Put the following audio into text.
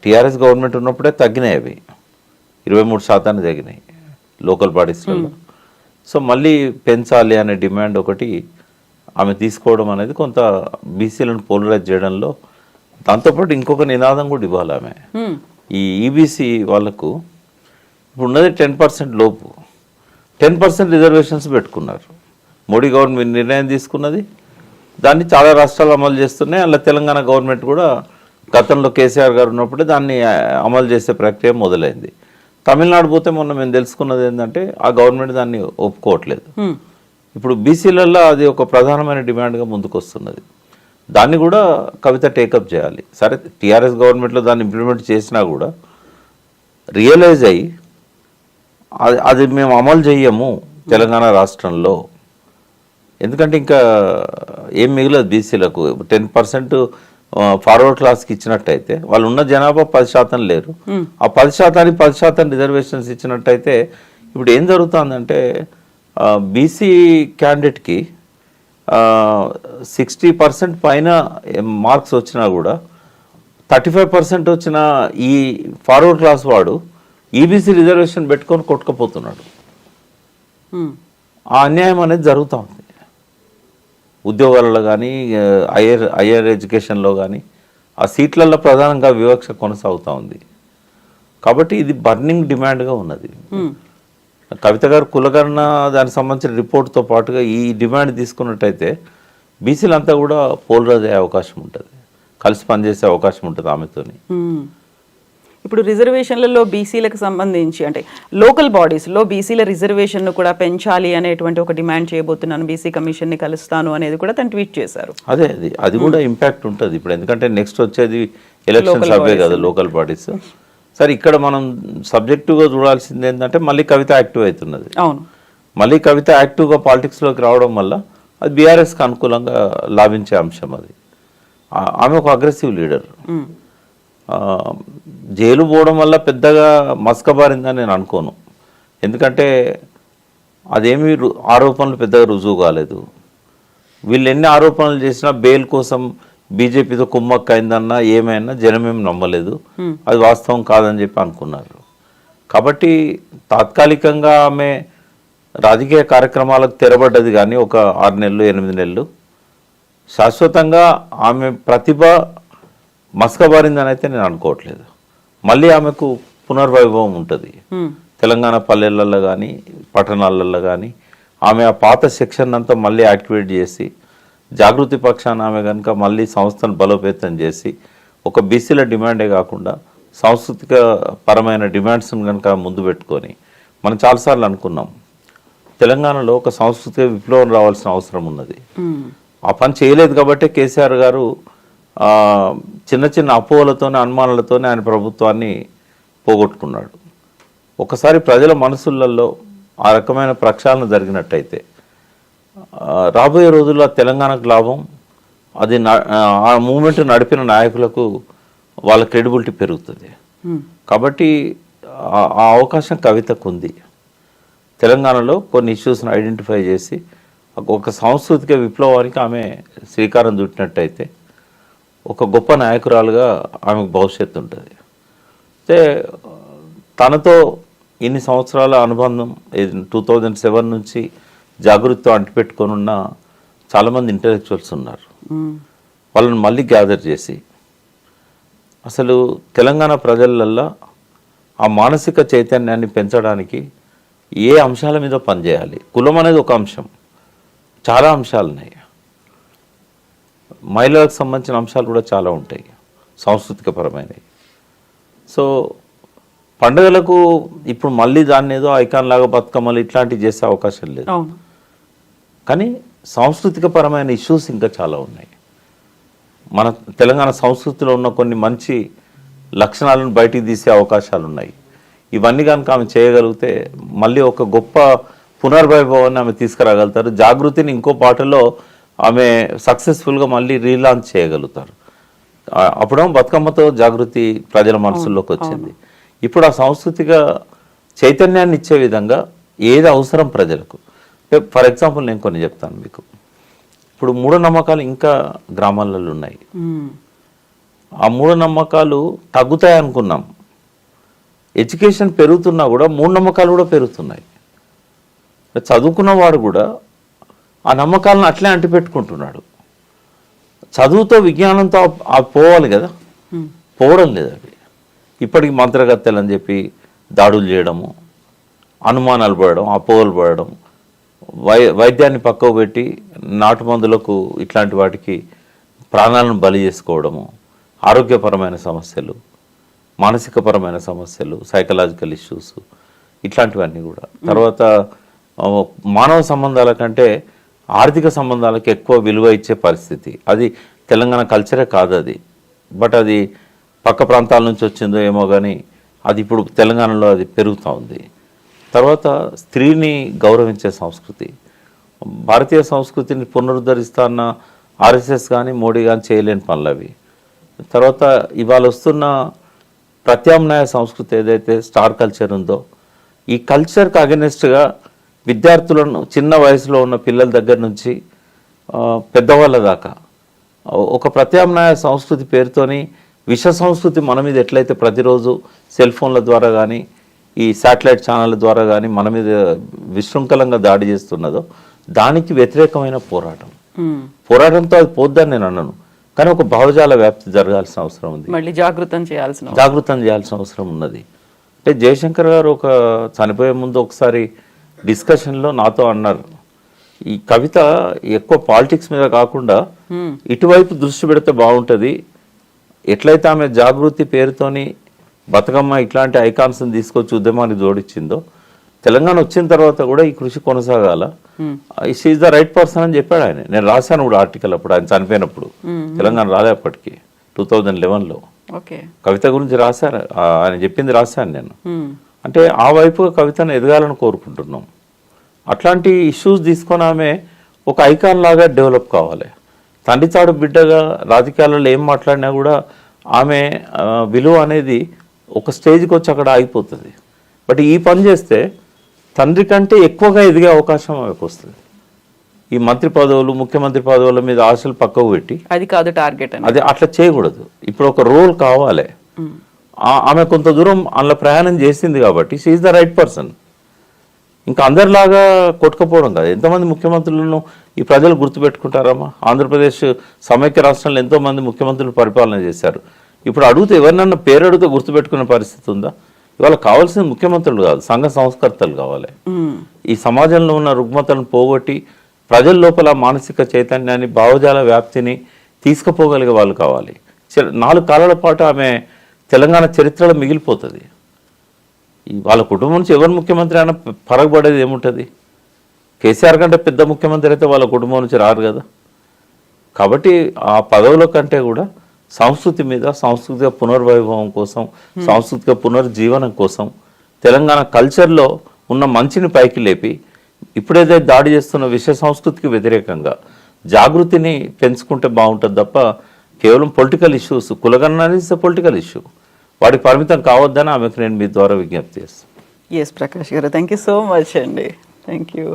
TRS government ఉన్నప్పుడే తగ్గినాయి, అవి 23% తగ్గినాయి లోకల్ బాడీస్లలో. సో మళ్ళీ పెంచాలి అనే డిమాండ్ ఒకటి ఆమె తీసుకోవడం అనేది కొంత బీసీలను పోలరైజ్ చేయడంలో, దాంతోపాటు ఇంకొక నినాదం కూడా ఇవ్వాలి ఆమె. ఈ ఈబీసీ వాళ్ళకు ఇప్పుడు ఉన్నది 10% లోపు, 10% రిజర్వేషన్స్ పెట్టుకున్నారు. మోడీ గవర్నమెంట్ నిర్ణయం తీసుకున్నది, దాన్ని చాలా రాష్ట్రాలు అమలు చేస్తున్నాయి. అలా తెలంగాణ గవర్నమెంట్ కూడా గతంలో కేసీఆర్ గారు ఉన్నప్పుడే దాన్ని అమలు చేసే ప్రక్రియ మొదలైంది. తమిళనాడు పోతే మొన్న మేము తెలుసుకున్నది ఏంటంటే ఆ గవర్నమెంట్ దాన్ని ఒప్పుకోవట్లేదు. ఇప్పుడు బీసీలలో అది ఒక ప్రధానమైన డిమాండ్గా ముందుకు వస్తున్నది. దాన్ని కూడా కవిత టేకప్ చేయాలి. సరే టీఆర్ఎస్ గవర్నమెంట్లో దాన్ని ఇంప్లిమెంట్ చేసినా కూడా రియలైజ్ అయ్యి అది మేము అమలు చేయము తెలంగాణ రాష్ట్రంలో, ఎందుకంటే ఇంకా ఏం మిగలదు బీసీలకు. 10% ఫార్వర్డ్ క్లాస్కి ఇచ్చినట్టయితే వాళ్ళు ఉన్న జనాభా 10% లేరు, ఆ 10%కి 10% రిజర్వేషన్స్ ఇచ్చినట్టయితే ఇప్పుడు ఏం జరుగుతుందంటే బీసీ క్యాండిడేట్కి 60% పైన మార్క్స్ వచ్చినా కూడా 35% వచ్చిన ఈ ఫార్వర్డ్ క్లాస్ వాడు ఈబీసీ రిజర్వేషన్ పెట్టుకొని కొట్టుకుపోతున్నాడు. ఆ అన్యాయం అనేది జరుగుతూ ఉంది ఉద్యోగాలలో కానీ హయ్యర్ ఎడ్యుకేషన్లో కానీ. ఆ సీట్లలో ప్రధానంగా వివక్ష కొనసాగుతూ ఉంది. కాబట్టి ఇది బర్నింగ్ డిమాండ్గా ఉన్నది. కవిత గారు కులగణన దానికి సంబంధించిన రిపోర్ట్తో పాటుగా ఈ డిమాండ్ తీసుకున్నట్టయితే బీసీలంతా కూడా పోలరైజ్ అయ్యే అవకాశం ఉంటుంది, కలిసి పనిచేసే అవకాశం ఉంటుంది ఆమెతోని. ఇప్పుడు రిజర్వేషన్లలో బీసీలకు సంబంధించి అంటే లోకల్ బాడీస్లో బీసీల రిజర్వేషన్ను కూడా పెంచాలి అనేటువంటి ఒక డిమాండ్ చేయబోతున్నాను, బీసీ కమిషన్ని కలుస్తాను అనేది కూడా తను ట్వీట్ చేశారు. అదే అది కూడా ఇంపాక్ట్ ఉంటుంది ఇప్పుడు, ఎందుకంటే నెక్స్ట్ వచ్చేది ఎలక్షన్స్ అవే కదా లోకల్ బాడీస్. సరే ఇక్కడ మనం సబ్జెక్టివ్గా చూడాల్సింది ఏంటంటే మళ్ళీ కవిత యాక్టివ్ అవుతున్నది. అవును, మళ్ళీ కవిత యాక్టివ్గా పాలిటిక్స్లోకి రావడం వల్ల అది బీఆర్ఎస్కి అనుకూలంగా లాభించే అంశం. అది ఆమె ఒక అగ్రెసివ్ లీడర్. జైలు పోవడం వల్ల పెద్దగా మస్కబారిందని నేను అనుకోను, ఎందుకంటే అదేమీ ఆరోపణలు పెద్దగా రుజువు కాలేదు. వీళ్ళు ఎన్ని ఆరోపణలు చేసినా బెయిల్ కోసం బీజేపీతో కుమ్మక్క అయిందన్నా ఏమైనా జనమేం నమ్మలేదు, అది వాస్తవం కాదని చెప్పి అనుకున్నారు. కాబట్టి తాత్కాలికంగా ఆమె రాజకీయ కార్యక్రమాలకు తెరబడ్డది, కానీ ఒక 6 నెలలు 8 నెలలు శాశ్వతంగా ఆమె ప్రతిభ మస్కబారిందని అయితే నేను అనుకోవట్లేదు. మళ్ళీ ఆమెకు పునర్వైభవం ఉంటుంది తెలంగాణ పల్లెలలో కానీ పట్టణాలలో కానీ. ఆమె ఆ పాత సెక్షన్ అంతా మళ్ళీ యాక్టివేట్ చేసి జాగృతి పక్షాన ఆమె కనుక మళ్ళీ సంస్థను బలోపేతం చేసి ఒక బీసీల డిమాండే కాకుండా సాంస్కృతిక పరమైన డిమాండ్స్ని కనుక ముందు పెట్టుకొని, మనం చాలాసార్లు అనుకున్నాం తెలంగాణలో ఒక సాంస్కృతిక విప్లవం రావాల్సిన అవసరం ఉన్నది. ఆ పని చేయలేదు కాబట్టి కేసీఆర్ గారు చిన్న చిన్న అపోహలతోనే అనుమానాలతోనే ఆయన ప్రభుత్వాన్ని పోగొట్టుకున్నాడు. ఒకసారి ప్రజల మనసులలో ఆ రకమైన ప్రక్షాళన జరిగినట్టయితే రాబోయే రోజుల్లో తెలంగాణకు లాభం, అది ఆ మూమెంట్ నడిపిన నాయకులకు వాళ్ళ క్రెడిబిలిటీ పెరుగుతుంది. కాబట్టి ఆ అవకాశం కవితకు ఉంది. తెలంగాణలో కొన్ని ఇష్యూస్ని ఐడెంటిఫై చేసి ఒక సాంస్కృతిక విప్లవానికి ఆమె శ్రీకారం చుట్టినట్టయితే ఒక గొప్ప నాయకురాలుగా ఆమెకు భవిష్యత్తు ఉంటుంది. అయితే తనతో ఇన్ని సంవత్సరాల అనుబంధం 2007 నుంచి జాగృతితో అంటిపెట్టుకొని ఉన్న చాలామంది ఇంటలెక్చువల్స్ ఉన్నారు. వాళ్ళని మళ్ళీ గ్యాదర్ చేసి అసలు తెలంగాణ ప్రజలల్లో ఆ మానసిక చైతన్యాన్ని పెంచడానికి ఏ అంశాల మీద పనిచేయాలి. కులం అనేది ఒక అంశం, చాలా అంశాలు ఉన్నాయి. మహిళలకు సంబంధించిన అంశాలు కూడా చాలా ఉంటాయి సాంస్కృతిక పరమైనవి. సో పండుగలకు ఇప్పుడు మళ్ళీ దాన్ని ఏదో ఐకాన్ లాగా బతుకమ్మలు ఇట్లాంటివి చేసే అవకాశం లేదు. కానీ సాంస్కృతిక పరమైన ఇష్యూస్ ఇంకా చాలా ఉన్నాయి. మన తెలంగాణ సంస్కృతిలో ఉన్న కొన్ని మంచి లక్షణాలను బయటికి తీసే అవకాశాలు ఉన్నాయి. ఇవన్నీ కనుక ఆమె చేయగలిగితే మళ్ళీ ఒక గొప్ప పునర్వైభవాన్ని ఆమె తీసుకురాగలుగుతారు. జాగృతిని ఇంకో పాటలో ఆమె సక్సెస్ఫుల్గా మళ్ళీ రీలాంచ్ చేయగలుగుతారు. అప్పుడేమో బతుకమ్మతో జాగృతి ప్రజల మనసుల్లోకి వచ్చింది. ఇప్పుడు ఆ సాంస్కృతిక చైతన్యాన్ని ఇచ్చే విధంగా ఏది అవసరం ప్రజలకు. ఫర్ ఎగ్జాంపుల్ నేను కొన్ని చెప్తాను మీకు. ఇప్పుడు మూఢనమ్మకాలు ఇంకా గ్రామాలలో ఉన్నాయి. ఆ మూఢనమ్మకాలు తగ్గుతాయి అనుకున్నాం. ఎడ్యుకేషన్ పెరుగుతున్నా కూడా మూఢనమ్మకాలు కూడా పెరుగుతున్నాయి. చదువుకున్నవాడు కూడా ఆ నమ్మకాలను అట్లే అంటిపెట్టుకుంటున్నాడు. చదువుతో విజ్ఞానంతో పోవాలి కదా, పోవడం లేదు. అవి ఇప్పటికి మంత్రగత్తెలు అని చెప్పి దాడులు చేయడము, అనుమానాలు పడడం, అపోహలు పడడం, వైద్యాన్ని పక్కకు పెట్టి నాటు మందులకు ఇట్లాంటి వాటికి ప్రాణాలను బలి చేసుకోవడము, ఆరోగ్యపరమైన సమస్యలు, మానసికపరమైన సమస్యలు, సైకలాజికల్ ఇష్యూస్, ఇట్లాంటివన్నీ కూడా. తర్వాత మానవ సంబంధాల కంటే ఆర్థిక సంబంధాలకు ఎక్కువ విలువ ఇచ్చే పరిస్థితి. అది తెలంగాణ కల్చరే కాదు అది, బట్ అది పక్క ప్రాంతాల నుంచి వచ్చిందో ఏమో కానీ అది ఇప్పుడు తెలంగాణలో అది పెరుగుతూ ఉంది. తర్వాత స్త్రీని గౌరవించే సంస్కృతి, భారతీయ సంస్కృతిని పునరుద్ధరిస్తున్న ఆర్ఎస్ఎస్ కానీ మోడీ కానీ చేయలేని పనులు అవి. తర్వాత ఇవాళ వస్తున్న ప్రత్యామ్నాయ సంస్కృతి ఏదైతే స్టార్ కల్చర్ ఉందో, ఈ కల్చర్కి అగెనిస్ట్గా విద్యార్థులను చిన్న వయసులో ఉన్న పిల్లల దగ్గర నుంచి పెద్దవాళ్ళ దాకా ఒక ప్రత్యామ్నాయ సంస్కృతి పేరుతోని విష సంస్కృతి మన మీద ఎట్లయితే ప్రతిరోజు సెల్ ఫోన్ల ద్వారా కానీ ఈ శాటిలైట్ ఛానళ్ళ ద్వారా కానీ మన మీద విశృంఖలంగా దాడి చేస్తున్నదో దానికి వ్యతిరేకమైన పోరాటంతో అది పోద్దని నేను అన్నాను. కానీ ఒక భావజాల వ్యాప్తి జరగాల్సిన అవసరం ఉంది, మళ్ళీ జాగృతం చేయాల్సిన అవసరం ఉన్నది. అంటే జయశంకర్ గారు ఒక చనిపోయే ముందు ఒకసారి డిస్కషన్లో నాతో అన్నారు, ఈ కవిత ఎక్కువ పాలిటిక్స్ మీద కాకుండా ఇటువైపు దృష్టి పెడితే బాగుంటుంది. ఎట్లయితే ఆమె జాగృతి పేరుతోని బతుకమ్మ ఇట్లాంటి ఐకాన్స్ని తీసుకొచ్చి ఉద్యమాన్ని జోడించిందో, తెలంగాణ వచ్చిన తర్వాత కూడా ఈ కృషి కొనసాగాల. షీఈ్ ద రైట్ పర్సన్ అని చెప్పాడు ఆయన. నేను రాశాను కూడా ఆర్టికల్ అప్పుడు, ఆయన చనిపోయినప్పుడు. తెలంగాణ రాలేపటికి 2011లో కవిత గురించి రాశారు, ఆయన చెప్పింది రాశాను నేను. అంటే ఆ వైపుగా కవితను ఎదగాలని కోరుకుంటున్నాం. అట్లాంటి ఇష్యూస్ తీసుకొని ఆమె ఒక ఐకాన్ లాగా డెవలప్ కావాలి. తండ్రి తాడు బిడ్డగా రాజకీయాలలో ఏం మాట్లాడినా కూడా ఆమె విలువ అనేది ఒక స్టేజ్కి వచ్చి అక్కడ ఆగిపోతుంది. బట్ ఈ పని చేస్తే తండ్రి కంటే ఎక్కువగా ఎదిగే అవకాశం ఆమెకు వస్తుంది. ఈ మంత్రి పదవులు, ముఖ్యమంత్రి పదవుల మీద ఆశలు పక్కకు పెట్టి అది కాదు టార్గెట్, అది అట్లా చేయకూడదు. ఇప్పుడు ఒక రోల్ కావాలి. ఆమె కొంత దూరం అందులో ప్రయాణం చేసింది కాబట్టి she is the right person. ఇంకా అందరిలాగా కొట్టుకపోవడం కాదు. ఎంతమంది ముఖ్యమంత్రులను ఈ ప్రజలు గుర్తుపెట్టుకుంటారమ్మా? ఆంధ్రప్రదేశ్ సమైక్య రాష్ట్రంలో ఎంతోమంది ముఖ్యమంత్రులు పరిపాలన చేశారు. ఇప్పుడు అడిగితే ఎవరినన్నా పేరు అడిగితే గుర్తుపెట్టుకునే పరిస్థితి ఉందా? ఇవాళ కావాల్సిన ముఖ్యమంత్రులు కాదు, సంఘ సంస్కర్తలు కావాలి. ఈ సమాజంలో ఉన్న రుగ్మతలను పోగొట్టి ప్రజల లోపల మానసిక చైతన్యాన్ని, భావజాల వ్యాప్తిని తీసుకుపోగలిగే వాళ్ళు కావాలి. 4 కాలాల పాటు ఆమె తెలంగాణ చరిత్రలో మిగిలిపోతుంది. వాళ్ళ కుటుంబం నుంచి ఎవరు ముఖ్యమంత్రి అయినా పరగబడేది ఏముంటుంది? కేసీఆర్ కంటే పెద్ద ముఖ్యమంత్రి అయితే వాళ్ళ కుటుంబం నుంచి రారు కదా. కాబట్టి ఆ పదవుల కంటే కూడా సంస్కృతి మీద, సాంస్కృతిక పునర్వైభవం కోసం, సాంస్కృతిక పునర్జీవనం కోసం, తెలంగాణ కల్చర్లో ఉన్న మంచిని పైకి లేపి ఇప్పుడేదైతే దాడి చేస్తున్న విషయ సంస్కృతికి వ్యతిరేకంగా జాగృతిని పెంచుకుంటే బాగుంటుంది తప్ప కేవలం పొలిటికల్ ఇష్యూస్, కులగణన అనేది పొలిటికల్ ఇష్యూ, వాటికి పరిమితం కావద్దని ఆమెకు నేను మీ ద్వారా విజ్ఞప్తి చేస్తాను. ఎస్ ప్రకాష్ గారు, థ్యాంక్ యూ సో మచ్ అండి. Thank you.